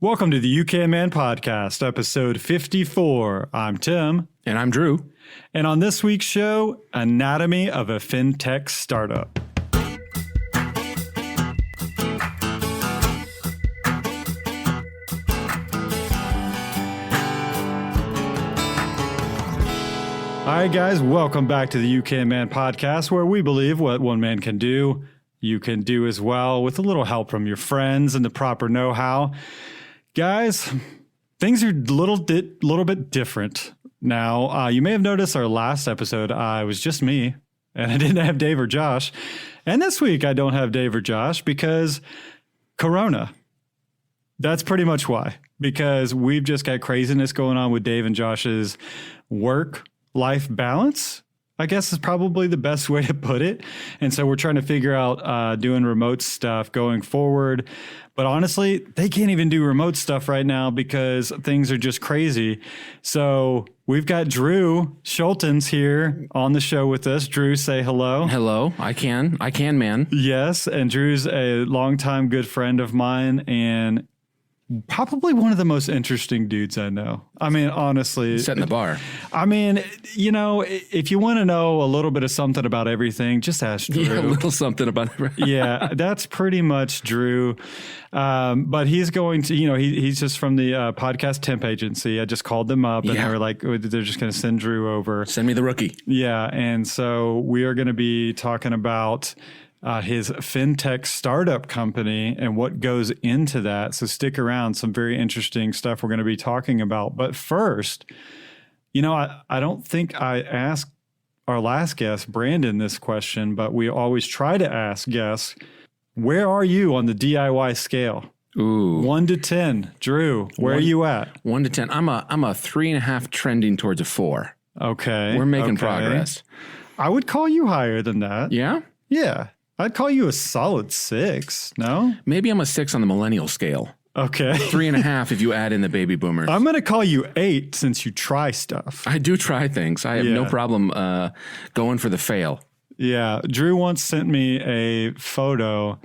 Welcome to the UK Man Podcast, episode 54. I'm Tim. And I'm Drew. And on this week's show, Anatomy of a FinTech Startup. All right, guys, welcome back to the UK Man Podcast, where we believe what one man can do, you can do as well with a little help from your friends and the proper know-how. Guys, things are a little bit different now. You may have noticed our last episode, it was just me, and I didn't have Dave or Josh. And this week, I don't have Dave or Josh because Corona. That's pretty much why. Because we've just got craziness going on with Dave and Josh's work-life balance, I guess is probably the best way to put it. And so we're trying to figure out doing remote stuff going forward. But honestly, they can't even do remote stuff right now because things are just crazy. So we've got Drew Scholtens here on the show with us. Drew, say hello. Hello. I can, man. Yes. And Drew's a longtime good friend of mine and probably one of the most interesting dudes I know. I mean, honestly. Setting the bar. I mean, you know, if you want to know a little bit of something about everything, just ask Drew. Yeah, a little something about everything. Yeah, that's pretty much Drew. But he's going to, you know, he's just from the podcast temp agency. I just called them up and they were like, they're just going to send Drew over. Send me the rookie. Yeah. And so we are going to be talking about his FinTech startup company and what goes into that. So stick around. Some very interesting stuff we're going to be talking about. But first, you know, I don't think I asked our last guest, Brandon, this question, but we always try to ask guests, where are you on the DIY scale? Ooh. 1 to 10. Drew, where are you at? 1 to 10. I'm a 3.5 trending towards a 4. Okay. We're making progress. I would call you higher than that. Yeah? Yeah. I'd call you a solid 6, no? Maybe I'm a 6 on the millennial scale. Okay. 3.5 if you add in the baby boomers. I'm going to call you 8 since you try stuff. I do try things. I have no problem going for the fail. Yeah. Drew once sent me a photo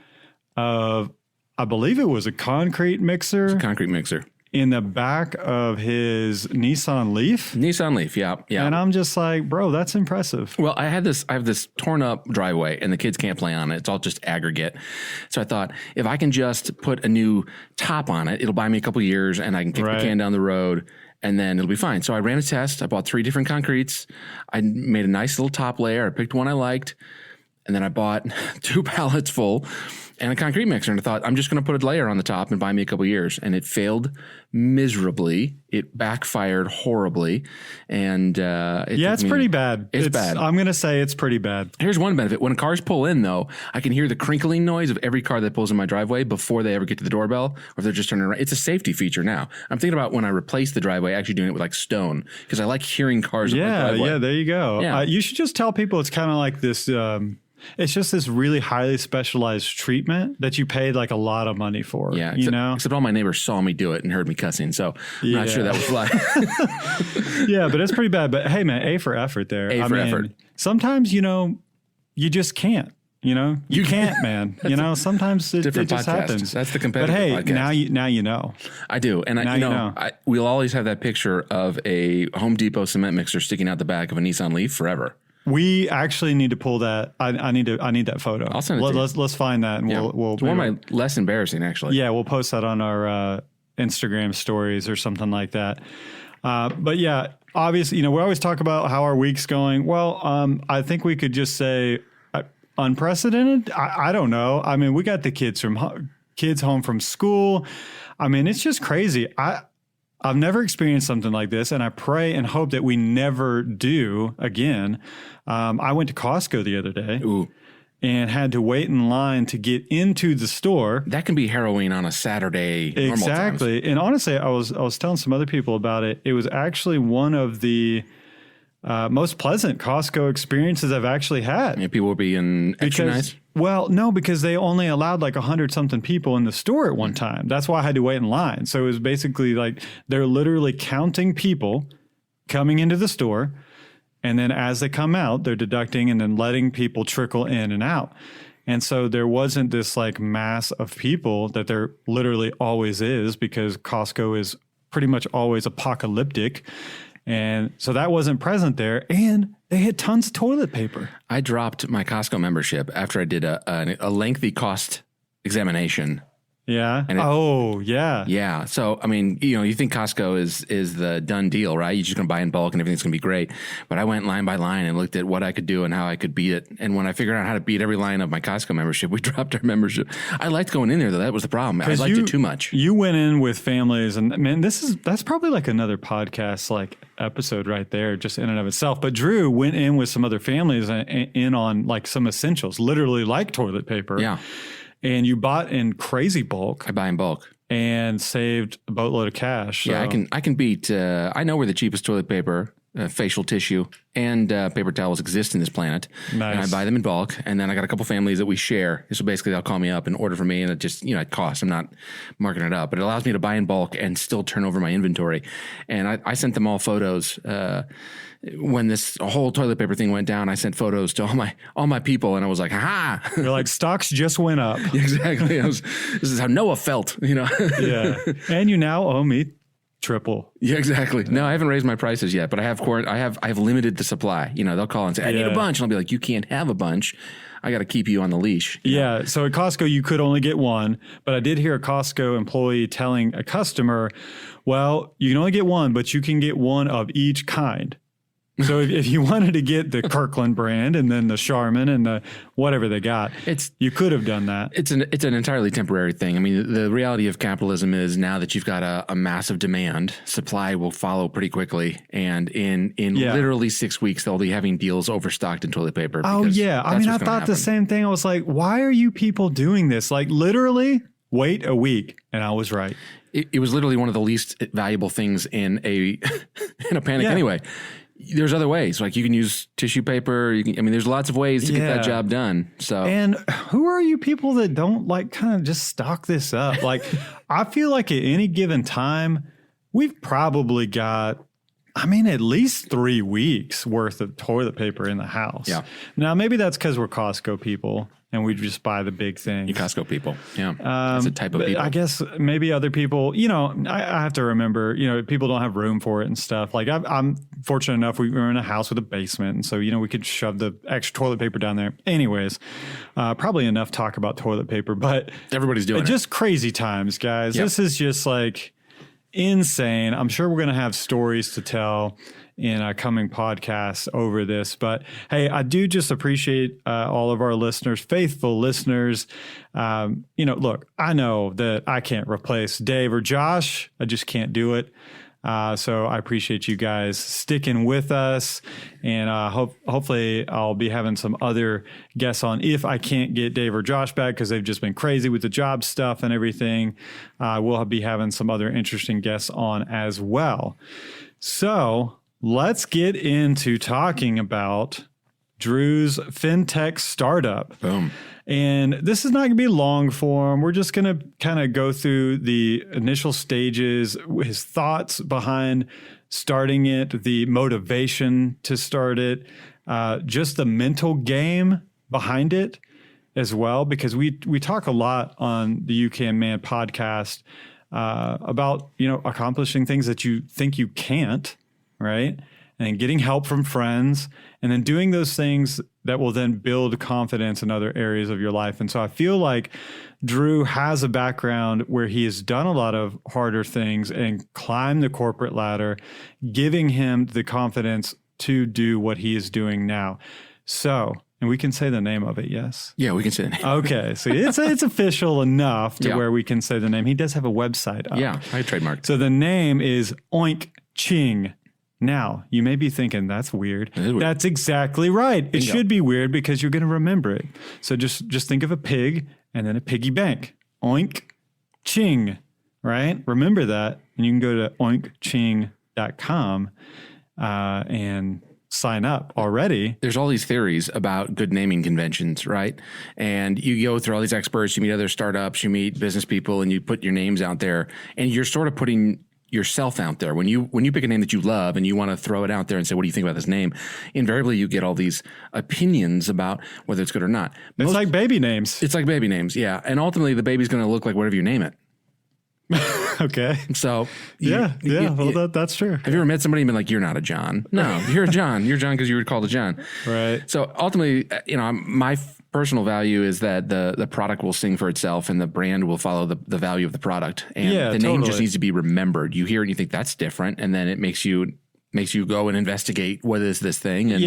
of, I believe it was a concrete mixer. It's a concrete mixer. In the back of his Nissan Leaf. Nissan Leaf, yeah. And I'm just like, bro, that's impressive. Well, I have this torn up driveway and the kids can't play on it. It's all just aggregate. So I thought if I can just put a new top on it, it'll buy me a couple years and I can kick the can down the road and then it'll be fine. So I ran a test. I bought 3 different concretes. I made a nice little top layer. I picked one I liked. And then I bought 2 pallets full and a concrete mixer. And I thought, I'm just going to put a layer on the top and buy me a couple years. And it failed miserably. It backfired horribly. And it's pretty bad. It's bad. I'm going to say it's pretty bad. Here's one benefit. When cars pull in, though, I can hear the crinkling noise of every car that pulls in my driveway before they ever get to the doorbell or if they're just turning around. It's a safety feature now. I'm thinking about when I replace the driveway, actually doing it with like stone because I like hearing cars in my driveway. Yeah, there you go. Yeah. You should just tell people it's kind of like this... it's just this really highly specialized treatment that you paid like a lot of money for. Yeah, except all my neighbors saw me do it and heard me cussing, so I'm not sure that was right. Yeah, but it's pretty bad. But hey, man, A for effort there. A for effort. Sometimes, you know, you just can't. You know, you can't, man. You know, sometimes it just happens. That's the competitive podcast. But hey, now you know. I do. And we'll always have that picture of a Home Depot cement mixer sticking out the back of a Nissan Leaf forever. We actually need to pull that. I need that photo. I'll send it to you. Let's find that, and we'll. It's one of my less embarrassing, actually. Yeah, we'll post that on our Instagram stories or something like that. But yeah, obviously, you know, we always talk about how our week's going. Well, I think we could just say unprecedented. I don't know. I mean, we got the kids home from school. I mean, it's just crazy. I've never experienced something like this, and I pray and hope that we never do again. I went to Costco the other day and had to wait in line to get into the store. That can be harrowing on a Saturday. Exactly. And honestly, I was telling some other people about it. It was actually one of the most pleasant Costco experiences I've actually had. Yeah, people were being extra nice. Well, no, because they only allowed like 100-something people in the store at one time. That's why I had to wait in line. So it was basically like they're literally counting people coming into the store. And then as they come out, they're deducting and then letting people trickle in and out. And so there wasn't this like mass of people that there literally always is, because Costco is pretty much always apocalyptic. And so that wasn't present there. And they had tons of toilet paper. I dropped my Costco membership after I did a lengthy cost examination. Yeah. Yeah. So, I mean, you think Costco is the done deal, right? You're just going to buy in bulk and everything's going to be great. But I went line by line and looked at what I could do and how I could beat it. And when I figured out how to beat every line of my Costco membership, we dropped our membership. I liked going in there, though. That was the problem. I liked it too much. You went in with families, and man, that's probably like another podcast like episode right there, just in and of itself. But Drew went in with some other families in on like some essentials, literally like toilet paper. Yeah. And you bought in crazy bulk. I buy in bulk. And saved a boatload of cash. So. Yeah, I can beat, I know where the cheapest toilet paper, facial tissue, and paper towels exist in this planet. Nice. And I buy them in bulk. And then I got a couple families that we share. So basically they'll call me up and order for me, and it just, it costs. I'm not marking it up. But it allows me to buy in bulk and still turn over my inventory. And I sent them all photos. When this whole toilet paper thing went down, I sent photos to all my people, and I was like, "Ha!" You're like, stocks just went up. Exactly. This is how Noah felt, Yeah, and you now owe me triple. Yeah, exactly. No, I haven't raised my prices yet, but I have limited the supply. They'll call and say, "I need a bunch," and I'll be like, "You can't have a bunch. I got to keep you on the leash." Yeah. So at Costco, you could only get one, but I did hear a Costco employee telling a customer, "Well, you can only get one, but you can get one of each kind." So if you wanted to get the Kirkland brand and then the Charmin and the whatever they got, you could have done that. It's an entirely temporary thing. I mean, the reality of capitalism is now that you've got a massive demand, supply will follow pretty quickly. And in literally 6 weeks, they'll be having deals overstocked in toilet paper. Oh, yeah. I mean, I thought the same thing. I was like, why are you people doing this? Like literally wait a week. And I was right. It was literally one of the least valuable things in a panic anyway. There's other ways, like you can use tissue paper. There's lots of ways to get that job done. So, and who are you people that don't like kind of just stock this up? Like, I feel like at any given time, we've probably got, at least 3 weeks worth of toilet paper in the house. Yeah. Now, maybe that's because we're Costco people and we just buy the big things. You Costco people. Yeah. That's a type of people. I guess maybe other people, I have to remember, people don't have room for it and stuff. Like I'm fortunate enough, we were in a house with a basement. And so, we could shove the extra toilet paper down there. Anyways, probably enough talk about toilet paper, but everybody's doing it. Just crazy times, guys. Yep. This is just like insane. I'm sure we're going to have stories to tell in a coming podcast over this. But hey, I do just appreciate all of our listeners, faithful listeners. Look, I know that I can't replace Dave or Josh. I just can't do it. So I appreciate you guys sticking with us, and hopefully I'll be having some other guests on if I can't get Dave or Josh back because they've just been crazy with the job stuff and everything. We'll be having some other interesting guests on as well. So let's get into talking about Drew's FinTech startup. Boom. And this is not going to be long form. We're just going to kind of go through the initial stages, his thoughts behind starting it, the motivation to start it, just the mental game behind it as well, because we talk a lot on the You Can Man podcast about, accomplishing things that you think you can't, right? And getting help from friends, and then doing those things that will then build confidence in other areas of your life. And so I feel like Drew has a background where he has done a lot of harder things and climbed the corporate ladder, giving him the confidence to do what he is doing now. So, and we can say the name of it, yes? Yeah, we can say the name. Okay, so it's official enough to where we can say the name. He does have a website up. Yeah, I trademarked. So the name is OinkChing. Now, you may be thinking, that's weird. That's exactly right. It should be weird because you're going to remember it. So just think of a pig and then a piggy bank. OinkChing, right? Remember that. And you can go to oinkching.com and sign up already. There's all these theories about good naming conventions, right? And you go through all these experts, you meet other startups, you meet business people, and you put your names out there, and you're sort of putting yourself out there. When you pick a name that you love and you want to throw it out there and say, what do you think about this name? Invariably, you get all these opinions about whether it's good or not. It's like baby names. It's like baby names, yeah. And ultimately, the baby's going to look like whatever you name it. Okay. So that's true. Have you ever met somebody and been like, "You're not a John"? No, you're a John. You're John because you were called a John. Right. So ultimately, my personal value is that the product will sing for itself and the brand will follow the value of the product. And the name just needs to be remembered. You hear it and you think that's different, and then it makes you go and investigate what is this thing, and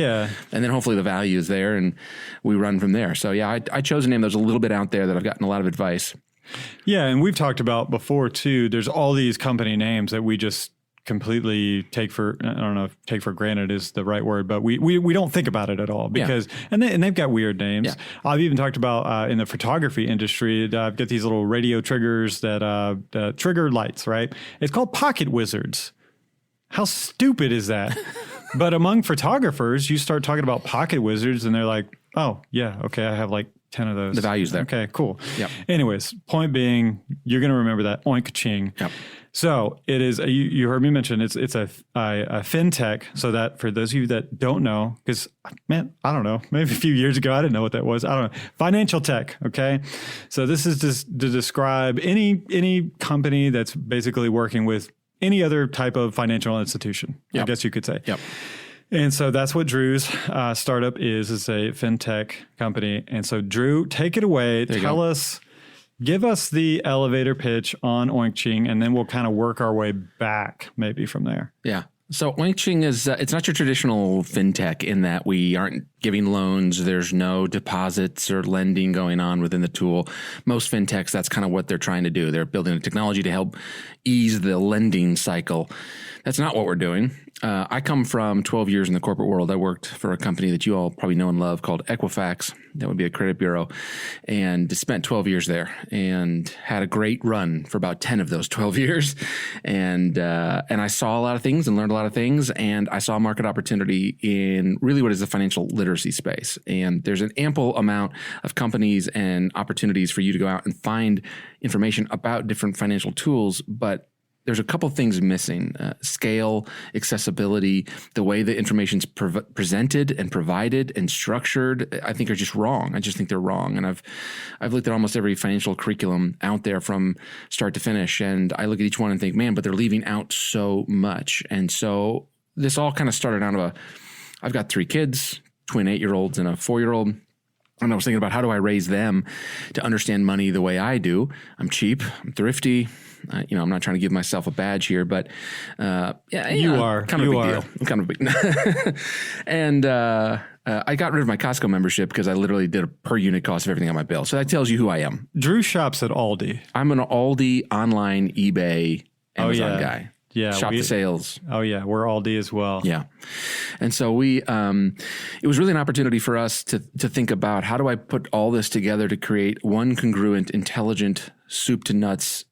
then hopefully the value is there, and we run from there. So I chose a name that was a little bit out there that I've gotten a lot of advice. Yeah, and we've talked about before too. There's all these company names that we just completely take for, I don't know if take for granted is the right word, but we don't think about it at all because and they've got weird names. Yeah. I've even talked about in the photography industry. I've got these little radio triggers that trigger lights. Right? It's called pocket wizards. How stupid is that? But among photographers, you start talking about pocket wizards, and they're like, "Oh yeah, okay, I have like 10 of those." The value's there. Okay, cool. Yep. Anyways, point being, you're going to remember that OinkChing. Yep. So it is. You heard me mention it's a FinTech. So that for those of you that don't know, because man, I don't know, maybe a few years ago I didn't know what that was. I don't know. Financial tech. Okay. So this is just to describe any company that's basically working with any other type of financial institution. Yep. I guess you could say. Yep. And so that's what Drew's startup is a FinTech company. And so Drew, take it away. Give us the elevator pitch on OinkChing, and then we'll kind of work our way back maybe from there. Yeah. So OinkChing is, it's not your traditional FinTech in that we aren't giving loans. There's no deposits or lending going on within the tool. Most FinTechs, that's kind of what they're trying to do. They're building a technology to help ease the lending cycle. That's not what we're doing. I come from 12 years in the corporate world. I worked for a company that you all probably know and love called Equifax. That would be a credit bureau, and spent 12 years there and had a great run for about 10 of those 12 years. And I saw a lot of things and learned a lot of things. And I saw market opportunity in really what is the financial literacy space. And there's an ample amount of companies and opportunities for you to go out and find information about different financial tools, but there's a couple things missing: scale, accessibility, the way the information's presented and provided and structured. I think are just wrong. I just think they're wrong. And I've looked at almost every financial curriculum out there from start to finish, and I look at each one and think, man, but they're leaving out so much. And so this all kind of started out of I've got 3 kids, twin 8-year-olds and a 4-year-old. And I was thinking about how do I raise them to understand money the way I do. I'm cheap, I'm thrifty. I'm not trying to give myself a badge here, but you are kind of a big deal. I'm kind of a big And I got rid of my Costco membership because I literally did a per unit cost of everything on my bill. So that tells you who I am. Drew shops at Aldi. I'm an Aldi, online, eBay, Amazon guy. Yeah. Shop the sales. Oh yeah. We're Aldi as well. Yeah. And so it was really an opportunity for us to think about how do I put all this together to create one congruent, intelligent, soup to nuts,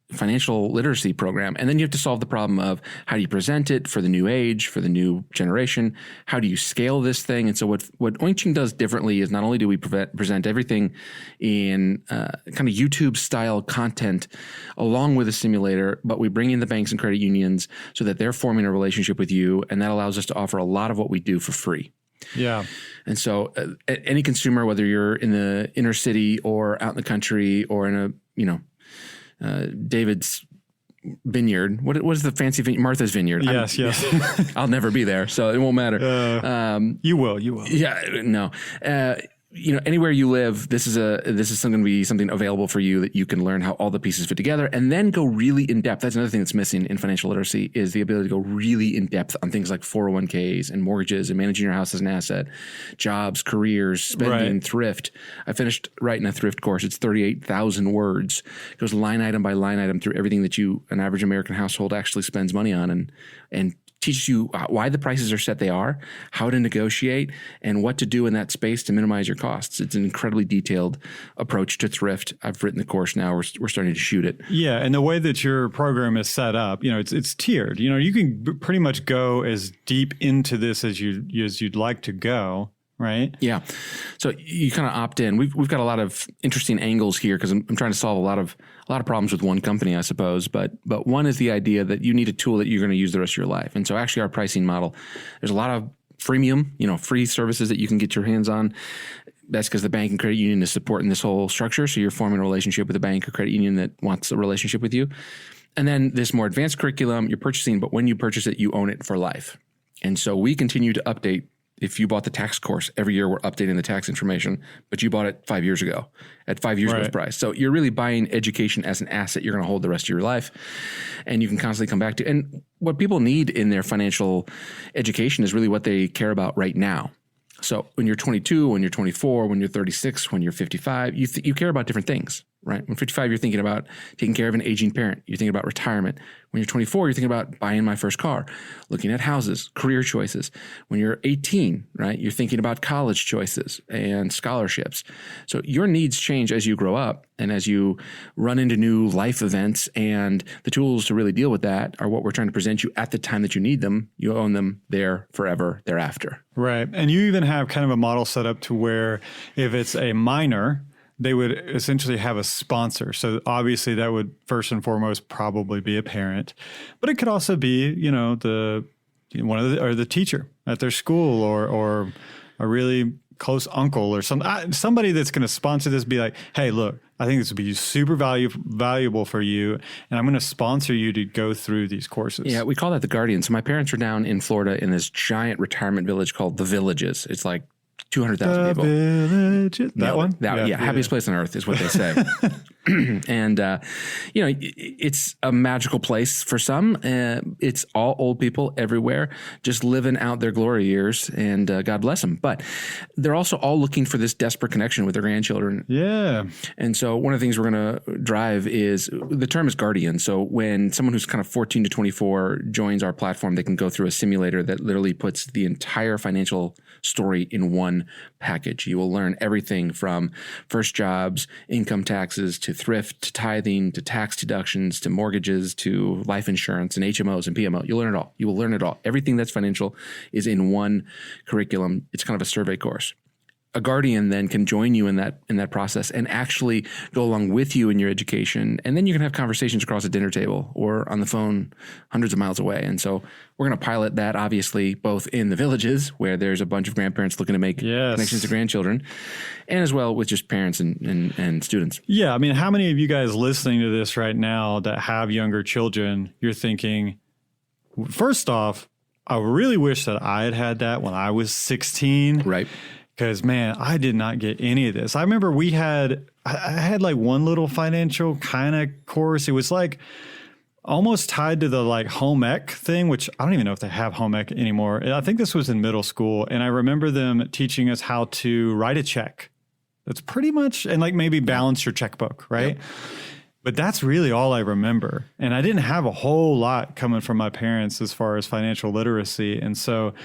financial literacy program. And then you have to solve the problem of how do you present it for the new age, for the new generation? How do you scale this thing? And so what OinkChing does differently is not only do we present everything in kind of YouTube style content along with a simulator, but we bring in the banks and credit unions so that they're forming a relationship with you. And that allows us to offer a lot of what we do for free. Yeah. And so any consumer, whether you're in the inner city or out in the country or in a, David's vineyard. What is the fancy vineyard? Martha's Vineyard. Yes. I'll never be there, so it won't matter. You will. Yeah, no. Anywhere you live, this is going to be something available for you that you can learn how all the pieces fit together and then go really in depth. That's another thing that's missing in financial literacy is the ability to go really in depth on things like 401ks and mortgages and managing your house as an asset, jobs, careers, spending, thrift. I finished writing a thrift course. It's 38,000 words. It goes line item by line item through everything that an average American household actually spends money on and teaches you why the prices are set they are, how to negotiate, and what to do in that space to minimize your costs. It's an incredibly detailed approach to thrift. I've written the course now. We're starting to shoot it. Yeah, and the way that your program is set up, it's tiered. You can pretty much go as deep into this as you'd like to go. Right. Yeah. So you kind of opt in. We've got a lot of interesting angles here because I'm trying to solve a lot of a lot of problems with one company, I suppose, but one is the idea that you need a tool that you're going to use the rest of your life. And so actually our pricing model, there's a lot of freemium, free services that you can get your hands on. That's because the bank and credit union is supporting this whole structure. So you're forming a relationship with a bank or credit union that wants a relationship with you. And then this more advanced curriculum you're purchasing, but when you purchase it, you own it for life. And so we continue to update. If you bought the tax course, every year we're updating the tax information, but you bought it 5 years ago at 5 years ago's price. So you're really buying education as an asset you're going to hold the rest of your life, and you can constantly come back to. And what people need in their financial education is really what they care about right now. So when you're 22, when you're 24, when you're 36, when you're 55, you care about different things, right? When 55, you're thinking about taking care of an aging parent. You're thinking about retirement. When you're 24, you're thinking about buying my first car, looking at houses, career choices. When you're 18, right, you're thinking about college choices and scholarships. So your needs change as you grow up and as you run into new life events, and the tools to really deal with that are what we're trying to present you at the time that you need them. You own them there forever thereafter. Right. And you even have kind of a model set up to where if it's a minor, they would essentially have a sponsor. So obviously that would first and foremost probably be a parent, but it could also be, the teacher at their school or a really close uncle or somebody that's going to sponsor this, be like, hey, look, I think this would be super valuable for you, and I'm going to sponsor you to go through these courses. Yeah, we call that the Guardian. So my parents were down in Florida in this giant retirement village called The Villages. It's like 200,000 people. Villages. That one? Yeah, happiest place on earth is what they say. And, it's a magical place for some. It's all old people everywhere just living out their glory years, and God bless them. But they're also all looking for this desperate connection with their grandchildren. Yeah. And so one of the things we're going to drive is the term is Guardian. So when someone who's kind of 14 to 24 joins our platform, they can go through a simulator that literally puts the entire financial story in one package. You will learn everything from first jobs, income taxes, to thrift, to tithing, to tax deductions, to mortgages, to life insurance and HMOs and PMO. You'll learn it all. You will learn it all. Everything that's financial is in one curriculum. It's kind of a survey course. A guardian then can join you in that process and actually go along with you in your education. And then you can have conversations across a dinner table or on the phone hundreds of miles away. And so we're going to pilot that, obviously, both in the villages where there's a bunch of grandparents looking to make connections to grandchildren, and as well with just parents and students. Yeah. I mean, how many of you guys listening to this right now that have younger children, you're thinking, first off, I really wish that I had that when I was 16. Right. Because, man, I did not get any of this. I remember I had like one little financial kind of course. It was like almost tied to the like home ec thing, which I don't even know if they have home ec anymore. I think this was in middle school. And I remember them teaching us how to write a check. That's pretty much, and like maybe balance your checkbook, right? Yep. But that's really all I remember. And I didn't have a whole lot coming from my parents as far as financial literacy. And so,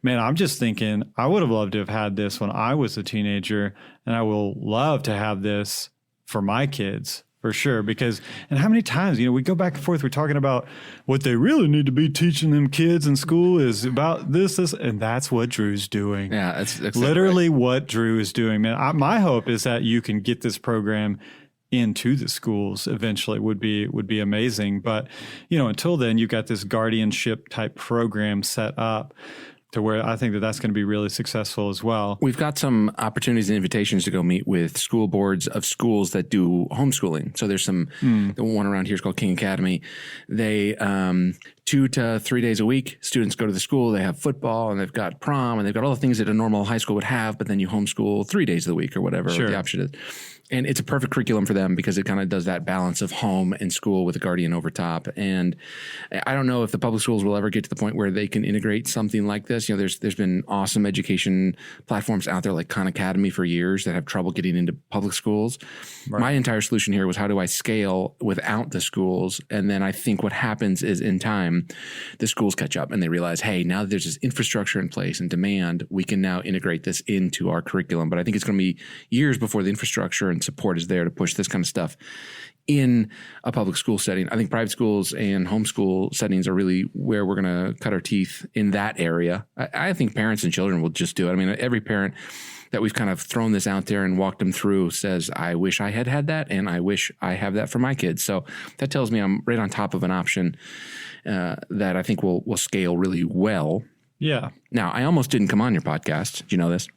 man, I'm just thinking I would have loved to have had this when I was a teenager, and I will love to have this for my kids for sure. Because, and how many times, we go back and forth, we're talking about what they really need to be teaching them kids in school is about this, and that's what Drew's doing. Yeah, that's literally what Drew is doing, man. My hope is that you can get this program into the schools eventually would be amazing. But, until then, you've got this guardianship type program set up to where I think that's going to be really successful as well. We've got some opportunities and invitations to go meet with school boards of schools that do homeschooling. So there's some, the one around here is called King Academy. They, 2 to 3 days a week, students go to the school, they have football and they've got prom and they've got all the things that a normal high school would have, but then you homeschool 3 days of the week or whatever the option is. And it's a perfect curriculum for them because it kind of does that balance of home and school with a guardian over top. And I don't know if the public schools will ever get to the point where they can integrate something like this. There's been awesome education platforms out there like Khan Academy for years that have trouble getting into public schools. Right. My entire solution here was how do I scale without the schools? And then I think what happens is in time, time the schools catch up and they realize, hey, now that there's this infrastructure in place and demand, we can now integrate this into our curriculum. But I think it's going to be years before the infrastructure and support is there to push this kind of stuff in a public school setting. I think private schools and homeschool settings are really where we're going to cut our teeth in that area. I think parents and children will just do it. I mean, every parent that we've kind of thrown this out there and walked them through says, I wish I had had that, and I wish I have that for my kids. So that tells me I'm right on top of an option that I think will scale really well. Yeah. Now, I almost didn't come on your podcast. Did you know this?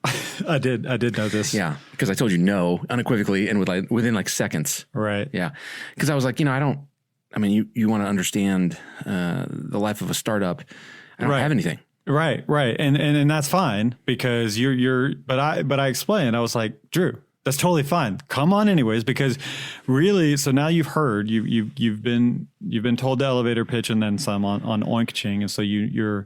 I did know this. Yeah, because I told you no unequivocally and within like seconds. Right. Yeah, because I was like, you want to understand the life of a startup. I don't have anything. Right. And that's fine because but I explained, I was like, Drew, that's totally fine. Come on anyways, because really, so now you've heard, you've been told the elevator pitch and then some on OinkChing. And so you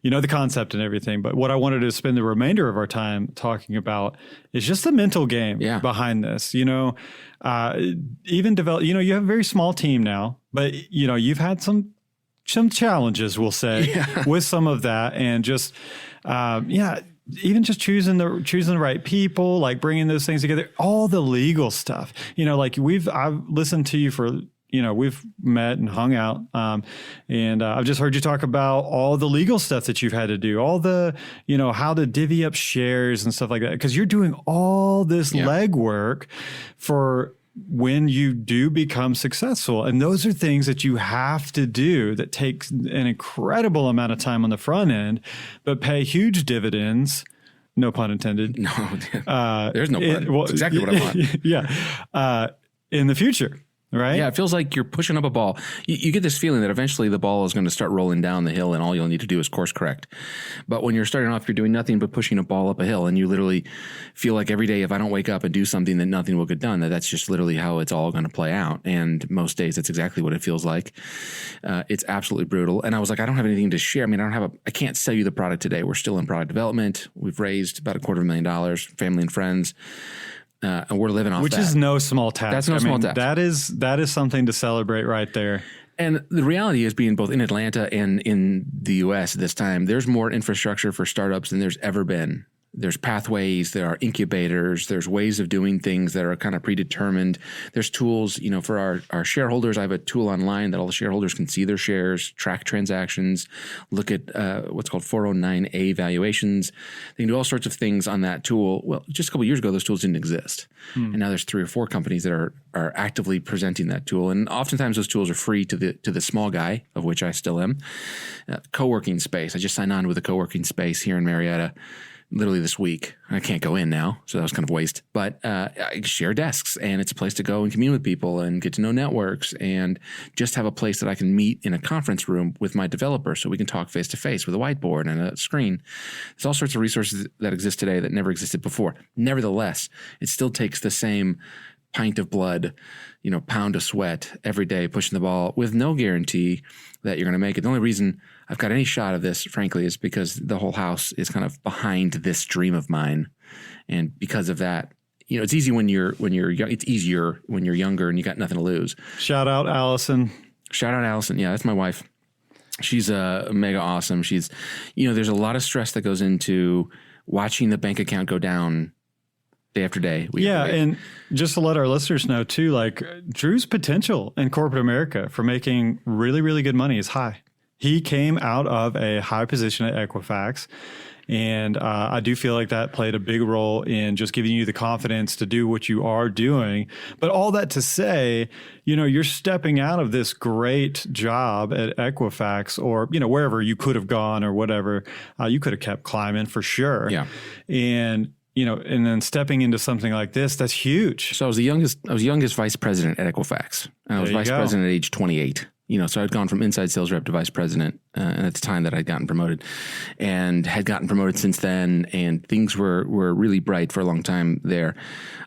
know the concept and everything, but what I wanted to spend the remainder of our time talking about is just the mental game behind this. Even develop. You have a very small team now, but you've had some challenges, we'll say, with some of that, and just even just choosing the right people, like bringing those things together, all the legal stuff. Like I've listened to you for. We've met and hung out, and I've just heard you talk about all the legal stuff that you've had to do, all the, how to divvy up shares and stuff like that, because you're doing all this legwork for when you do become successful. And those are things that you have to do that takes an incredible amount of time on the front end, but pay huge dividends. No pun intended. No, there's no pun. That's exactly what I want. In the future. Right? Yeah, it feels like you're pushing up a ball. You get this feeling that eventually the ball is going to start rolling down the hill and all you'll need to do is course correct. But when you're starting off, you're doing nothing but pushing a ball up a hill, and you literally feel like every day if I don't wake up and do something, then nothing will get done. That's just literally how it's all going to play out. And most days that's exactly what it feels like. It's absolutely brutal. And I was like, I don't have anything to share. I mean, I can't sell you the product today. We're still in product development. We've raised about $250,000, family and friends. And we're living off Which that. Is no small task. That's no small task. That is something to celebrate right there. And the reality is, being both in Atlanta and in the U.S. at this time, there's more infrastructure for startups than there's ever been. There's pathways, there are incubators, there's ways of doing things that are kind of predetermined. There's tools, for our shareholders. I have a tool online that all the shareholders can see their shares, track transactions, look at what's called 409A valuations. They can do all sorts of things on that tool. Well, just a couple of years ago, those tools didn't exist. And now there's 3 or 4 companies that are actively presenting that tool. And oftentimes those tools are free to the small guy, of which I still am. Co-working space. I just signed on with a co-working space here in Marietta literally this week. I can't go in now, so that was kind of waste. But I share desks, and it's a place to go and commune with people and get to know networks and just have a place that I can meet in a conference room with my developer so we can talk face-to-face with a whiteboard and a screen. There's all sorts of resources that exist today that never existed before. Nevertheless, it still takes the same pint of blood, pound of sweat every day pushing the ball with no guarantee that you're going to make it. The only reason I've got any shot of this, frankly, is because the whole house is kind of behind this dream of mine. And because of that, it's easy when you're young. It's easier when you're younger and you got nothing to lose. Shout out Allison. Yeah, that's my wife. She's mega awesome. She's, there's a lot of stress that goes into watching the bank account go down day after day. And just to let our listeners know too, like Drew's potential in corporate America for making really, really good money is high. He came out of a high position at Equifax, and I do feel like that played a big role in just giving you the confidence to do what you are doing. But all that to say, you're stepping out of this great job at Equifax or, wherever you could have gone or whatever. You could have kept climbing for sure. Yeah. And and then stepping into something like this, that's huge. So I was youngest vice president at Equifax. And I was vice president at age 28. So I'd gone from inside sales rep to vice president, and at the time that I'd gotten promoted, and had gotten promoted since then. And things were really bright for a long time there.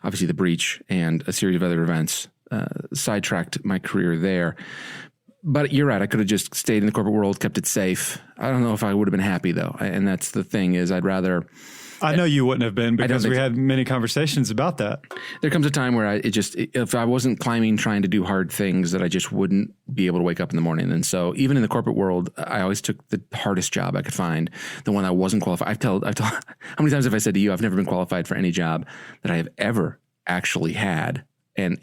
Obviously, the breach and a series of other events sidetracked my career there. But you're right. I could have just stayed in the corporate world, kept it safe. I don't know if I would have been happy though. And that's the thing is, I'd rather I know you wouldn't have been, because we had many conversations about that. There comes a time where if I wasn't climbing, trying to do hard things, that I just wouldn't be able to wake up in the morning. And so even in the corporate world, I always took the hardest job I could find, the one I wasn't qualified. I've told how many times have I said to you, I've never been qualified for any job that I have ever actually had. And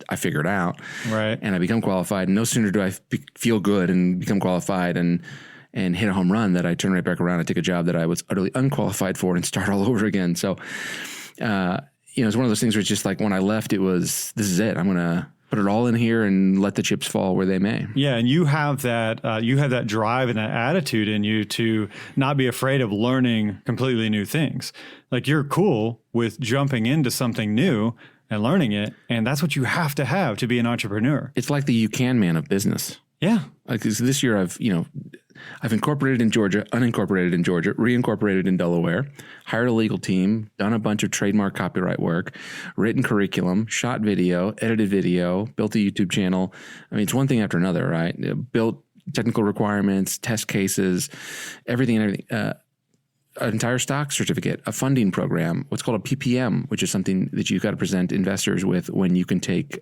I figure it out. Right. And I become qualified. And no sooner do I feel good and become qualified and hit a home run, that I turn right back around and take a job that I was utterly unqualified for and start all over again. So, it's one of those things where it's just like, when I left, this is it. I'm going to put it all in here and let the chips fall where they may. Yeah. And you have that drive and that attitude in you to not be afraid of learning completely new things. Like, you're cool with jumping into something new and learning it. And that's what you have to be an entrepreneur. It's like the you can man of business. Yeah. Like this year I've incorporated in Georgia, unincorporated in Georgia, reincorporated in Delaware, hired a legal team, done a bunch of trademark copyright work, written curriculum, shot video, edited video, built a YouTube channel. I mean, it's one thing after another, right? Built technical requirements, test cases, everything. An entire stock certificate, a funding program, what's called a PPM, which is something that you've got to present investors with when you can take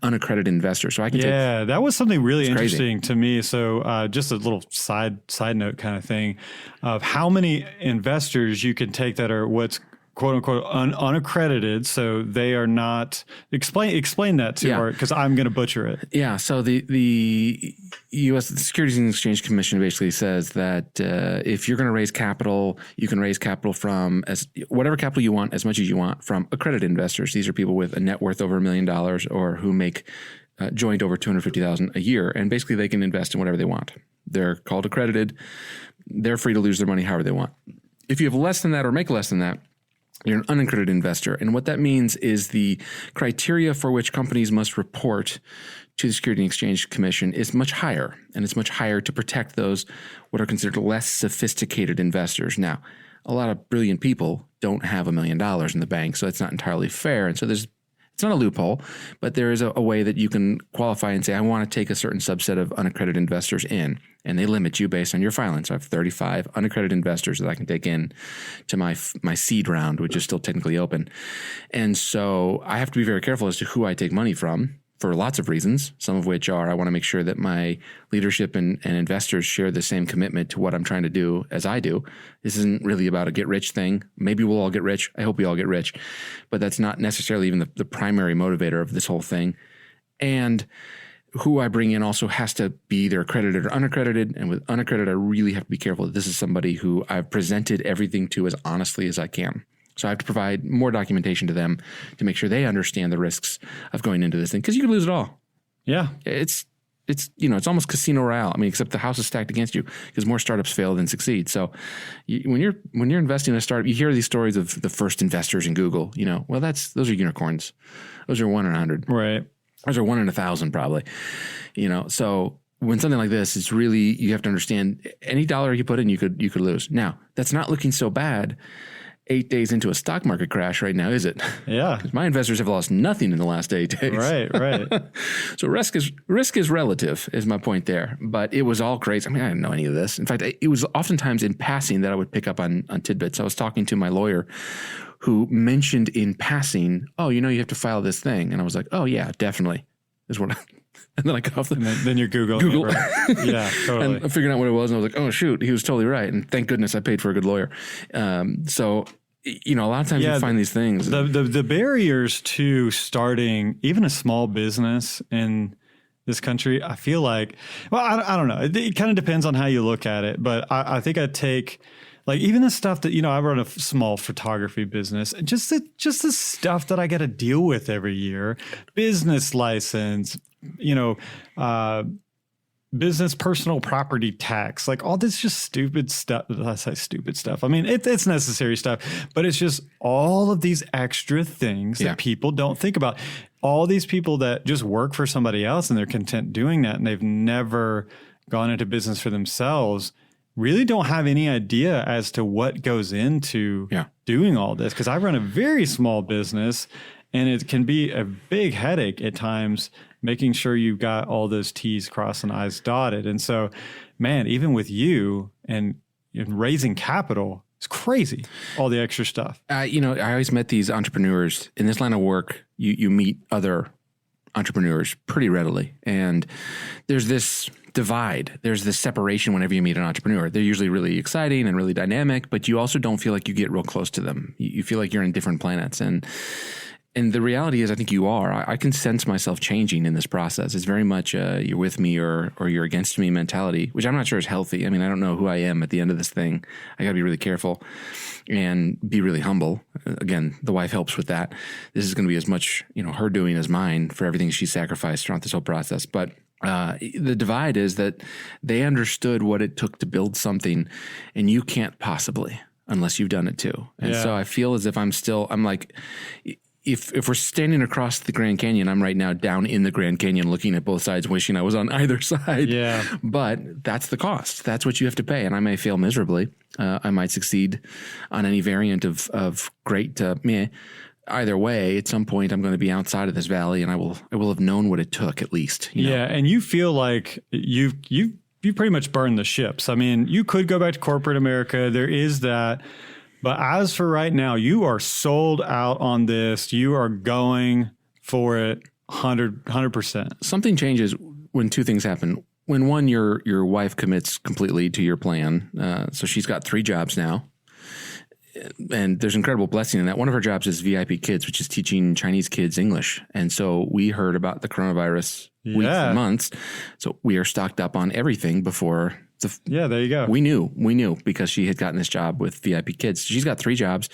unaccredited investors. So I can that was something really interesting to me. So just a little side note kind of thing of how many investors you can take that are what's quote unquote unaccredited. So they are not, explain that to her, because I'm going to butcher it. Yeah. So the U.S. Securities and Exchange Commission basically says that if you're going to raise capital, you can raise capital from whatever capital you want, as much as you want, from accredited investors. These are people with a net worth over $1 million or who make joint over $250,000 a year, and basically they can invest in whatever they want. They're called accredited. They're free to lose their money however they want. If you have less than that or make less than that, you're an unaccredited investor. And what that means is the criteria for which companies must report to the Securities and Exchange Commission is much higher. And it's much higher to protect those what are considered less sophisticated investors. Now, a lot of brilliant people don't have $1 million in the bank, so it's not entirely fair. And so it's not a loophole, but there is a way that you can qualify and say, I want to take a certain subset of unaccredited investors in, and they limit you based on your filing. So I have 35 unaccredited investors that I can take in to my seed round, which is still technically open. And so I have to be very careful as to who I take money from, for lots of reasons, some of which are I want to make sure that my leadership and investors share the same commitment to what I'm trying to do as I do. This isn't really about a get-rich thing. Maybe we'll all get rich. I hope we all get rich. But that's not necessarily even the primary motivator of this whole thing. And who I bring in also has to be either accredited or unaccredited. And with unaccredited, I really have to be careful that this is somebody who I've presented everything to as honestly as I can. So I have to provide more documentation to them to make sure they understand the risks of going into this thing, because you could lose it all. Yeah. It's almost casino royale. I mean, except the house is stacked against you, because more startups fail than succeed. So when you're investing in a startup, you hear these stories of the first investors in Google, well, those are unicorns. Those are 1 in 100. Right. Those are 1 in 1,000 probably, so when something like this, it's really, you have to understand any dollar you put in, you could lose. Now, that's not looking so bad 8 days into a stock market crash right now, is it? Yeah. My investors have lost nothing in the last 8 days. Right. So risk is relative, is my point there. But it was all crazy. I mean, I didn't know any of this. In fact, it was oftentimes in passing that I would pick up on tidbits. I was talking to my lawyer who mentioned in passing, oh, you have to file this thing. And I was like, oh, yeah, definitely. Is what and then I got off then you're Google. Yeah, totally. And I figured out what it was, and I was like, oh, shoot, he was totally right. And thank goodness I paid for a good lawyer. So a lot of times you find these things. The barriers to starting even a small business in this country, I feel like, well, I don't know. It kind of depends on how you look at it. But I think I take, like, even the stuff that, I run a small photography business, just the stuff that I got to deal with every year, business license, business personal property tax, like all this just stupid stuff. I say stupid stuff. I mean, it's necessary stuff, but it's just all of these extra things that people don't think about. All these people that just work for somebody else and they're content doing that, and they've never gone into business for themselves, really don't have any idea as to what goes into doing all this. Because I run a very small business, and it can be a big headache at times making sure you've got all those T's crossed and I's dotted. And so, man, even with you and raising capital, It's crazy, all the extra stuff. I always met these entrepreneurs in this line of work. You meet other entrepreneurs pretty readily. And there's this divide. There's this separation whenever you meet an entrepreneur. They're usually really exciting and really dynamic, but you also don't feel like you get real close to them. You feel like you're in different planets. And the reality is, I think you are. I can sense myself changing in this process. It's very much you're with me or you're against me mentality, which I'm not sure is healthy. I mean, I don't know who I am at the end of this thing. I got to be really careful and be really humble. Again, the wife helps with that. This is going to be as much, her doing as mine for everything she sacrificed throughout this whole process. But the divide is that they understood what it took to build something, and you can't possibly unless you've done it too. And so I feel as if I'm like, if we're standing across the Grand Canyon, I'm right now down in the Grand Canyon looking at both sides, wishing I was on either side. Yeah. But that's the cost. That's what you have to pay. And I may fail miserably. I might succeed on any variant of great to meh. Either way, at some point, I'm going to be outside of this valley, and I will have known what it took at least. Yeah, and you feel like you pretty much burned the ships. I mean, you could go back to corporate America. There is that. But as for right now, you are sold out on this. You are going for it 100%. Something changes when two things happen. When one, your wife commits completely to your plan. So she's got 3 jobs now. And there's incredible blessing in that. One of her jobs is VIP Kids, which is teaching Chinese kids English. And so we heard about the coronavirus weeks and months. So we are stocked up on everything before there you go. We knew because she had gotten this job with VIP Kids. She's got 3 jobs.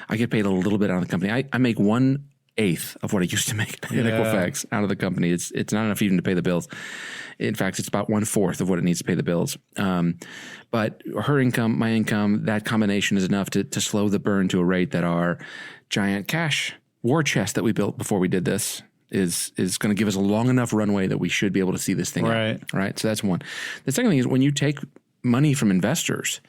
I get paid a little bit out of the company. I make 1/8 of what I used to make at Equifax out of the company. It's not enough even to pay the bills. In fact, it's about 1/4 of what it needs to pay the bills. But her income, my income, that combination is enough to slow the burn to a rate that our giant cash war chest that we built before we did this is going to give us a long enough runway that we should be able to see this thing out. Right. So that's one. The second thing is when you take money from investors,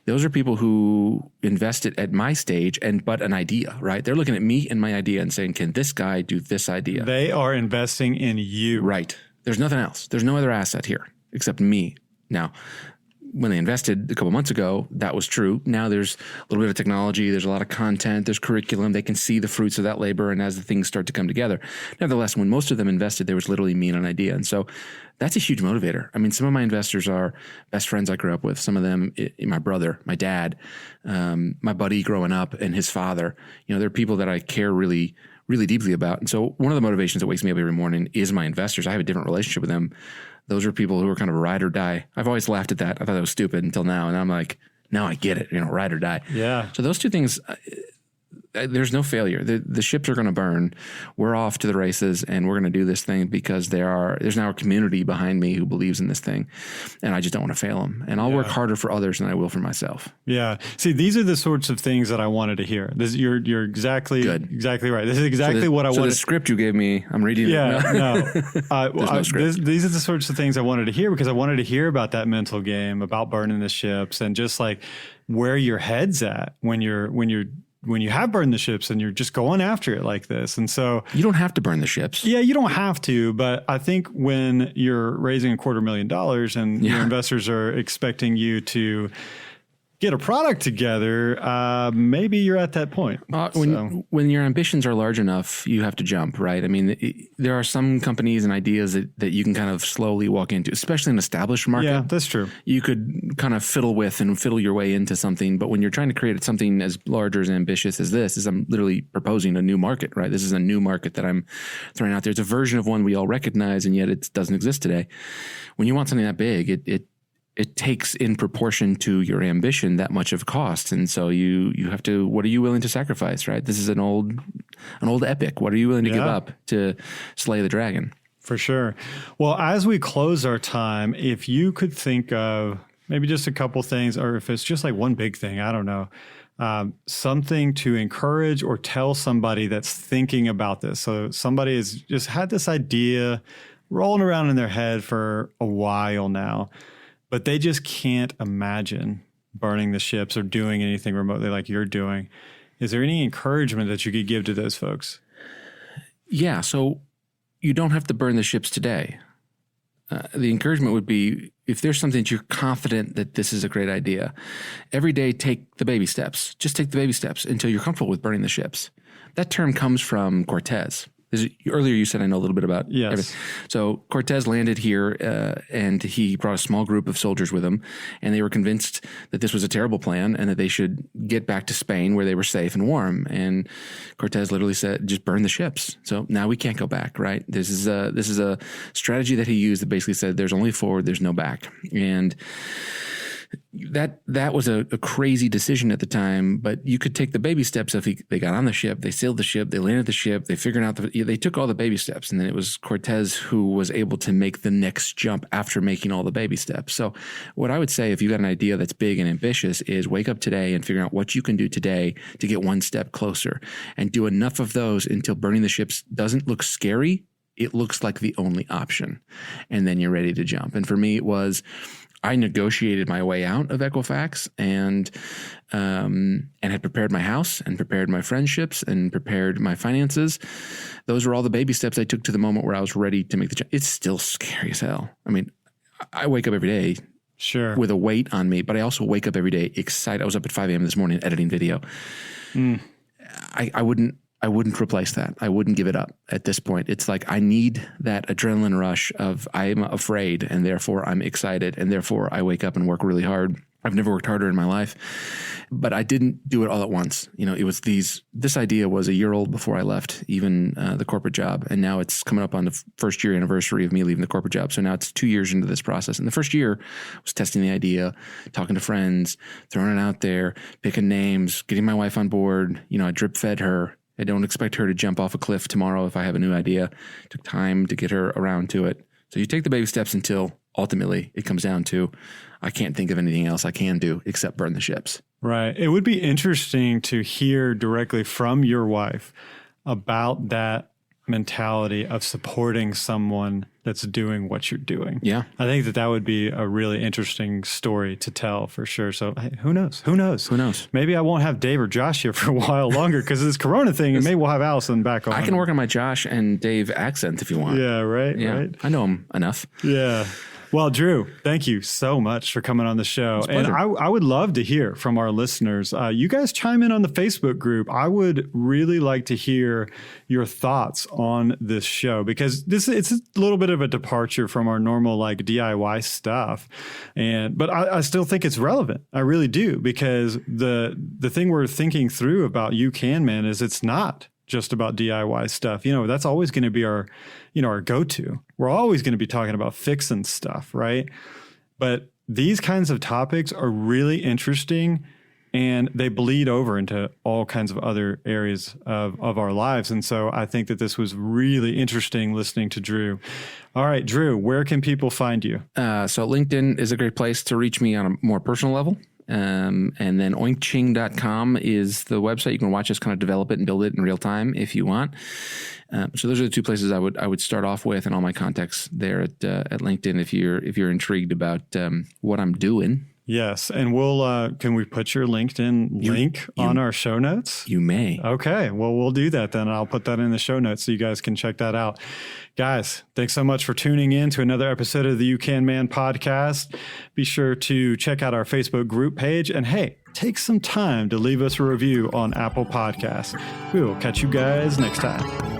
those are people who invested at my stage but an idea, right? They're looking at me and my idea and saying, can this guy do this idea? They are investing in you. Right. There's nothing else. There's no other asset here except me. Now, when they invested a couple months ago, that was true. Now there's a little bit of technology. There's a lot of content. There's curriculum. They can see the fruits of that labor. And as the things start to come together, nevertheless, when most of them invested, there was literally me and an idea. And so that's a huge motivator. I mean, some of my investors are best friends I grew up with. Some of them, my brother, my dad, my buddy growing up, and his father. They're people that I care really, really deeply about. And so one of the motivations that wakes me up every morning is my investors. I have a different relationship with them. Those are people who are kind of a ride or die. I've always laughed at that. I thought that was stupid until now. And I'm like, now I get it, ride or die. Yeah. So those two things, there's no failure. The ships are going to burn. We're off to the races, and we're going to do this thing because there's now a community behind me who believes in this thing, and I just don't want to fail them. And I'll work harder for others than I will for myself. Yeah. See, these are the sorts of things that I wanted to hear. You're exactly right. This is exactly what I wanted. So the script you gave me, I'm reading it. No. There's no script. These are the sorts of things I wanted to hear because I wanted to hear about that mental game, about burning the ships, and just like where your head's at when you have burned the ships and you're just going after it like this. And so you don't have to burn the ships. Yeah, you don't have to. But I think when you're raising $250,000 and your investors are expecting you to get a product together, maybe you're at that point. When your ambitions are large enough, you have to jump, right? I mean, there are some companies and ideas that you can kind of slowly walk into, especially in an established market. Yeah, that's true. You could kind of fiddle your way into something. But when you're trying to create something as large or as ambitious as this, I'm literally proposing a new market, right? This is a new market that I'm throwing out there. It's a version of one we all recognize, and yet it doesn't exist today. When you want something that big, it takes in proportion to your ambition that much of cost. And so you have to, what are you willing to sacrifice, right? This is an old epic. What are you willing to give up to slay the dragon? For sure. Well, as we close our time, if you could think of maybe just a couple things, or if it's just like one big thing, I don't know, something to encourage or tell somebody that's thinking about this. So somebody has just had this idea rolling around in their head for a while now, but they just can't imagine burning the ships or doing anything remotely like you're doing. Is there any encouragement that you could give to those folks? Yeah. So you don't have to burn the ships today. the encouragement would be, if there's something that you're confident that this is a great idea, every day take the baby steps. Just take the baby steps until you're comfortable with burning the ships. That term comes from Cortez. Earlier you said I know a little bit about everything. So Cortez landed here and he brought a small group of soldiers with him, and they were convinced that this was a terrible plan and that they should get back to Spain where they were safe and warm. And Cortez literally said, just burn the ships. So now we can't go back, right? This is a strategy that he used that basically said there's only forward, there's no back. And that was a crazy decision at the time, but you could take the baby steps. If they got on the ship, they sailed the ship, they landed the ship, they figured out they took all the baby steps, and then it was Cortez who was able to make the next jump after making all the baby steps. So what I would say, if you got an idea that's big and ambitious, is wake up today and figure out what you can do today to get one step closer, and do enough of those until burning the ships doesn't look scary. It looks like the only option, and then you're ready to jump. And for me, it was, I negotiated my way out of Equifax and had prepared my house and prepared my friendships and prepared my finances. Those were all the baby steps I took to the moment where I was ready to make the jump. It's still scary as hell. I mean, I wake up every day with a weight on me, but I also wake up every day excited. I was up at 5 a.m. this morning editing video. I wouldn't replace that. I wouldn't give it up at this point. It's like I need that adrenaline rush of I'm afraid and therefore I'm excited and therefore I wake up and work really hard. I've never worked harder in my life, but I didn't do it all at once. You know, it was this idea was a year old before I left even the corporate job. And now it's coming up on the first year anniversary of me leaving the corporate job. So now it's 2 years into this process. And the first year was testing the idea, talking to friends, throwing it out there, picking names, getting my wife on board. You know, I drip fed her. I don't expect her to jump off a cliff tomorrow if I have a new idea. It took time to get her around to it. So you take the baby steps until ultimately it comes down to, I can't think of anything else I can do except burn the ships. Right. It would be interesting to hear directly from your wife about that mentality of supporting someone that's doing what you're doing. Yeah. I think that would be a really interesting story to tell for sure. So hey, who knows? Who knows? Who knows? Maybe I won't have Dave or Josh here for a while longer because of this Corona thing, and maybe we'll have Allison back on. I can work on my Josh and Dave accent if you want. Yeah, right. Yeah, right. I know them enough. Yeah. Well, Drew, thank you so much for coming on the show. And I would love to hear from our listeners. You guys chime in on the Facebook group. I would really like to hear your thoughts on this show because it's a little bit of a departure from our normal like DIY stuff. But I still think it's relevant. I really do, because the thing we're thinking through about You Can Man is it's not just about DIY stuff. You know, that's always going to be our go-to. We're always going to be talking about fixing stuff, right? But these kinds of topics are really interesting, and they bleed over into all kinds of other areas of our lives. And so I think that this was really interesting listening to Drew. All right, Drew, where can people find you? So LinkedIn is a great place to reach me on a more personal level. And then OinkChing.com is the website. You can watch us kind of develop it and build it in real time if you want. So those are the two places I would start off with, and all my contacts there at LinkedIn if you're intrigued about what I'm doing. Yes, and we'll can we put your LinkedIn link on our show notes? You may. Okay, well, we'll do that then. I'll put that in the show notes so you guys can check that out. Guys, thanks so much for tuning in to another episode of the You Can Man podcast. Be sure to check out our Facebook group page, and hey, take some time to leave us a review on Apple Podcasts. We will catch you guys next time.